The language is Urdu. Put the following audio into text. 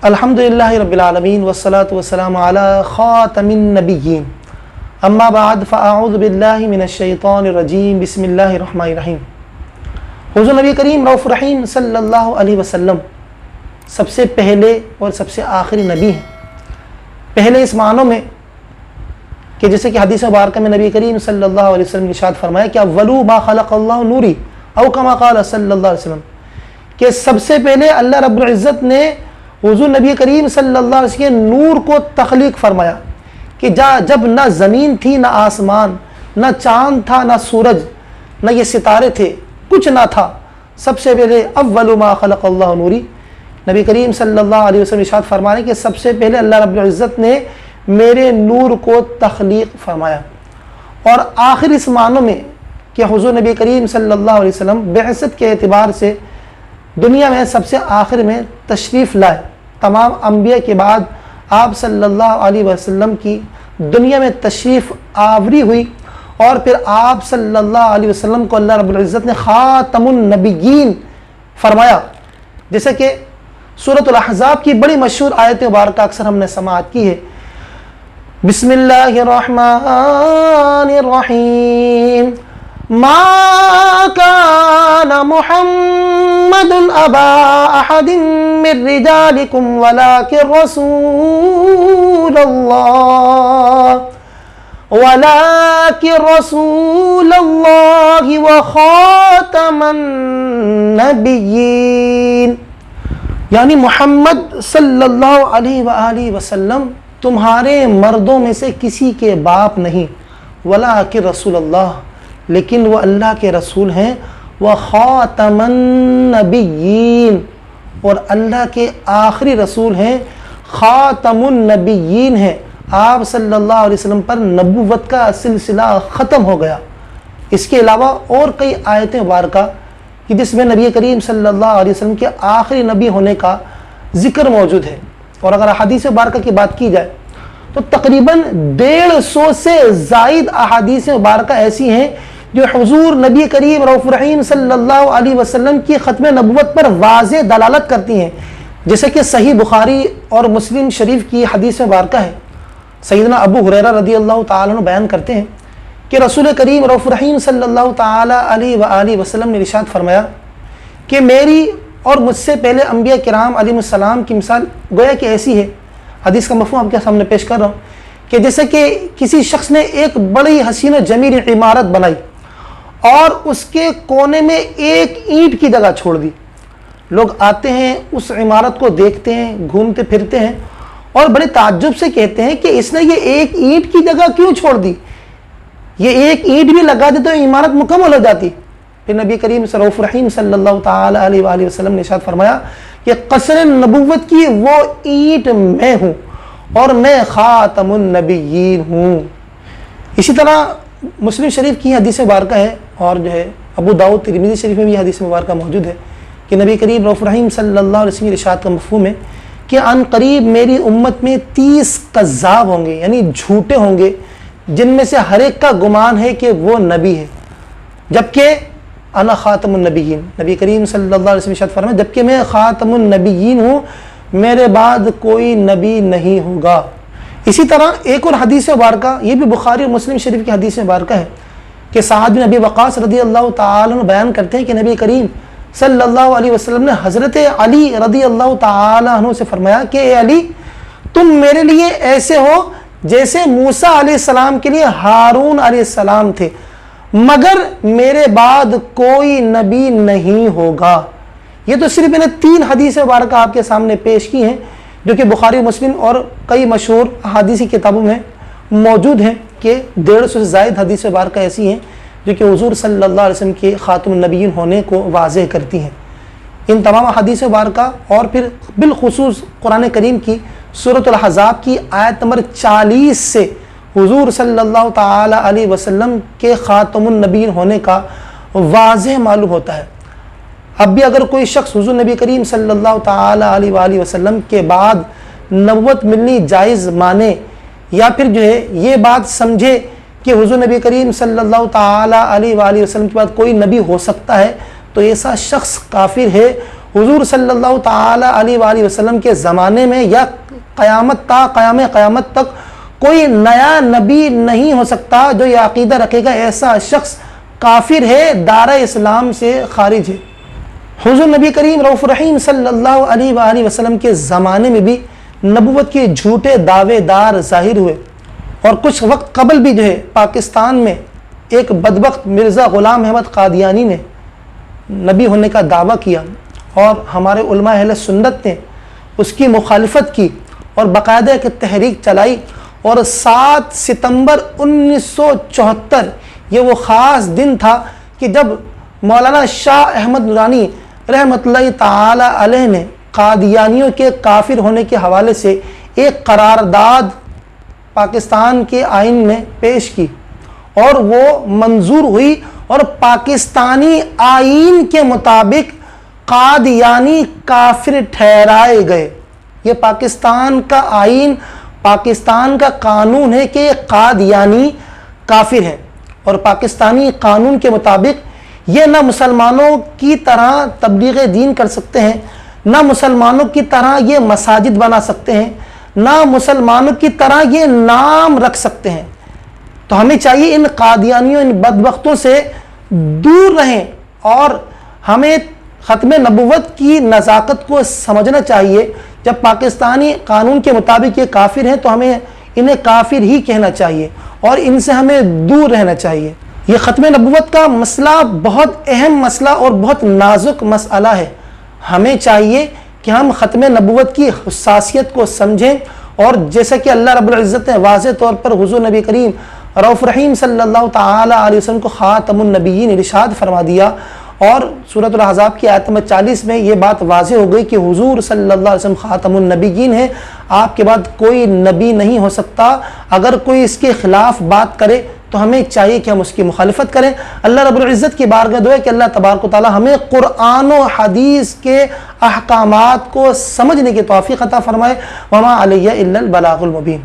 الحمدللہ رب العالمین والصلاة والسلام علی خاتم النبیین اما بعد فاعوذ باللہ من الشیطان الرجیم بسم اللہ الرحمن الرحیم۔ حضور نبی کریم رؤوف رحیم صلی اللہ علیہ وسلم سب سے پہلے اور سب سے آخری نبی ہیں۔ پہلے اس معنوں میں کہ جیسے کہ حدیث مبارکہ میں نبی کریم صلی اللہ علیہ وسلم نے ارشاد فرمایا کہ اولو ما خلق اللہ نوری او کما قال صلی اللہ علیہ وسلم، کہ سب سے پہلے اللہ رب العزت نے حضور نبی کریم صلی اللہ علیہ وسلم کے نور کو تخلیق فرمایا کہ جب نہ زمین تھی، نہ آسمان، نہ چاند تھا، نہ سورج، نہ یہ ستارے تھے، کچھ نہ تھا، سب سے پہلے اول ما خلق اللہ نوری۔ نبی کریم صلی اللہ علیہ وسلم ارشاد فرمانے کہ سب سے پہلے اللہ رب العزت نے میرے نور کو تخلیق فرمایا۔ اور آخر اس معنوں میں کہ حضور نبی کریم صلی اللہ علیہ وسلم بعثت کے اعتبار سے دنیا میں سب سے آخر میں تشریف لائے۔ تمام انبیاء کے بعد آپ صلی اللہ علیہ وسلم کی دنیا میں تشریف آوری ہوئی، اور پھر آپ صلی اللہ علیہ وسلم کو اللہ رب العزت نے خاتم النبیین فرمایا، جیسے کہ سورۃ الاحزاب کی بڑی مشہور آیت مبارکہ اکثر ہم نے سماعت کی ہے۔ بسم اللہ الرحمن الرحیم، ما كان محمد ابا احد من رجالكم ولكن رسول الله وخاتم النبیین، یعنی محمد صلی اللہ علیہ وآلہ وسلم تمہارے مردوں میں سے کسی کے باپ نہیں، ولکن رسول اللہ، لیکن وہ اللہ کے رسول ہیں، وخاتم النبیین، اور اللہ کے آخری رسول ہیں، خاتم النبیین ہیں۔ آپ صلی اللہ علیہ وسلم پر نبوت کا سلسلہ ختم ہو گیا۔ اس کے علاوہ اور کئی آیتیں مبارکہ کہ جس میں نبی کریم صلی اللہ علیہ وسلم کے آخری نبی ہونے کا ذکر موجود ہے۔ اور اگر احادیث مبارکہ کی بات کی جائے تو تقریباً 150 سے زائد احادیث مبارکہ ایسی ہیں جو حضور نبی کریم رؤوف رحیم صلی اللہ علیہ وسلم کی ختم نبوت پر واضح دلالت کرتی ہیں، جیسے کہ صحیح بخاری اور مسلم شریف کی حدیث مبارکہ ہے۔ سیدنا ابو ہریرہ رضی اللہ تعالیٰ عنہ بیان کرتے ہیں کہ رسول کریم رؤوف رحیم صلی اللہ تعالیٰ علیہ وآلہ وسلم نے ارشاد فرمایا کہ میری اور مجھ سے پہلے انبیاء کرام علیہ السلام کی مثال گویا کہ ایسی ہے، حدیث کا مفہوم آپ کے سامنے پیش کر رہا ہوں، کہ جیسے کہ کسی شخص نے ایک بڑی حسین و جمیل عمارت بنائی اور اس کے کونے میں ایک اینٹ کی جگہ چھوڑ دی۔ لوگ آتے ہیں، اس عمارت کو دیکھتے ہیں، گھومتے پھرتے ہیں اور بڑے تعجب سے کہتے ہیں کہ اس نے یہ ایک اینٹ کی جگہ کیوں چھوڑ دی، یہ ایک اینٹ بھی لگا دے تو عمارت مکمل ہو جاتی۔ پھر نبی کریم رؤوف رحیم صلی اللہ تعالی علیہ وآلہ وسلم نے ارشاد فرمایا کہ قصر نبوت کی وہ اینٹ میں ہوں اور میں خاتم النبیین ہوں۔ اسی طرح مسلم شریف کی حدیث مبارکہ ہے، اور جو ہے ابو داؤد ترمذی شریف میں بھی حدیث مبارکہ موجود ہے کہ نبی کریم رؤوف رحیم صلی اللہ علیہ وسلم کے ارشاد کا مفہوم ہے کہ عن قریب میری امت میں 30 کذاب ہوں گے، یعنی جھوٹے ہوں گے، جن میں سے ہر ایک کا گمان ہے کہ وہ نبی ہے، جبکہ انا خاتم النبیین، نبی کریم صلی اللہ علیہ وسلم ارشاد فرمایا جبکہ میں خاتم النبیین ہوں، میرے بعد کوئی نبی نہیں ہوگا۔ اسی طرح ایک اور حدیث مبارکہ، یہ بھی بخاری اور مسلم شریف کی حدیث مبارکہ ہے کہ سعد بن ابی وقاص رضی اللہ تعالیٰ عنہ بیان کرتے ہیں کہ نبی کریم صلی اللہ علیہ وسلم نے حضرت علی رضی اللہ تعالیٰ عنہ سے فرمایا کہ اے علی، تم میرے لیے ایسے ہو جیسے موسیٰ علیہ السلام کے لیے ہارون علیہ السلام تھے، مگر میرے بعد کوئی نبی نہیں ہوگا۔ یہ تو صرف میں نے 3 حدیث مبارکہ آپ کے سامنے پیش کی ہیں جو کہ بخاری مسلم اور کئی مشہور حدیثی کتابوں میں موجود ہیں، کہ 150 سے زائد حدیث مبارکہ ایسی ہیں جو کہ حضور صلی اللہ علیہ وسلم کے خاتم النبیین ہونے کو واضح کرتی ہیں۔ ان تمام حدیث مبارکہ اور پھر بالخصوص قرآن کریم کی سورۃ الاحزاب کی آیت نمبر 40 سے حضور صلی اللہ تعالی علیہ وسلم کے خاتم النبیین ہونے کا واضح معلوم ہوتا ہے۔ اب بھی اگر کوئی شخص حضور نبی کریم صلی اللہ تعالی علیہ وآلہ وسلم کے بعد نبوت ملنی جائز مانے، یا پھر جو ہے یہ بات سمجھے کہ حضور نبی کریم صلی اللہ تعالی علیہ وآلہ وسلم کے بعد کوئی نبی ہو سکتا ہے، تو ایسا شخص کافر ہے حضور صلی اللہ تعالی علیہ وآلہ وسلم کے زمانے میں یا قیامت تا قیامت تک کوئی نیا نبی نہیں ہو سکتا جو یہ عقیدہ رکھے گا ایسا شخص کافر ہے، دارِ اسلام سے خارج ہے۔ حضور نبی کریم رؤوف رحیم صلی اللہ علیہ وآلہ وسلم کے زمانے میں بھی نبوت کے جھوٹے دعوے دار ظاہر ہوئے، اور کچھ وقت قبل بھی جو ہے پاکستان میں ایک بدبخت مرزا غلام احمد قادیانی نے نبی ہونے کا دعویٰ کیا، اور ہمارے علماء اہل سنت نے اس کی مخالفت کی اور باقاعدہ ایک تحریک چلائی، اور 7 ستمبر 1974 یہ وہ خاص دن تھا کہ جب مولانا شاہ احمد نورانی رحمۃ اللہ تعالی علیہ نے قادیانیوں کے کافر ہونے کے حوالے سے ایک قرارداد پاکستان کے آئین میں پیش کی، اور وہ منظور ہوئی، اور پاکستانی آئین کے مطابق قادیانی کافر ٹھہرائے گئے۔ یہ پاکستان کا آئین، پاکستان کا قانون ہے کہ قادیانی کافر ہیں، اور پاکستانی قانون کے مطابق یہ نہ مسلمانوں کی طرح تبلیغ دین کر سکتے ہیں، نہ مسلمانوں کی طرح یہ مساجد بنا سکتے ہیں، نہ مسلمانوں کی طرح یہ نام رکھ سکتے ہیں۔ تو ہمیں چاہیے ان قادیانیوں، ان بدبختوں سے دور رہیں، اور ہمیں ختم نبوت کی نزاکت کو سمجھنا چاہیے۔ جب پاکستانی قانون کے مطابق یہ کافر ہیں تو ہمیں انہیں کافر ہی کہنا چاہیے، اور ان سے ہمیں دور رہنا چاہیے۔ یہ ختم نبوت کا مسئلہ بہت اہم مسئلہ اور بہت نازک مسئلہ ہے۔ ہمیں چاہیے کہ ہم ختم نبوت کی حساسیت کو سمجھیں، اور جیسا کہ اللہ رب العزت نے واضح طور پر حضور نبی کریم رؤوف رحیم صلی اللہ تعالی علیہ وسلم کو خاتم النبیین ارشاد فرما دیا، اور سورۃ الاحزاب کی آیت نمبر 40 میں یہ بات واضح ہو گئی کہ حضور صلی اللہ علیہ وسلم خاتم النبیین ہیں، آپ کے بعد کوئی نبی نہیں ہو سکتا۔ اگر کوئی اس کے خلاف بات کرے تو ہمیں چاہیے کہ ہم اس کی مخالفت کریں۔ اللہ رب العزت کی بارگاہ دعا ہے کہ اللہ تبارک و تعالی ہمیں قرآن و حدیث کے احکامات کو سمجھنے کی توفیق عطا فرمائے۔ وما علیہ الا البلاغ المبین۔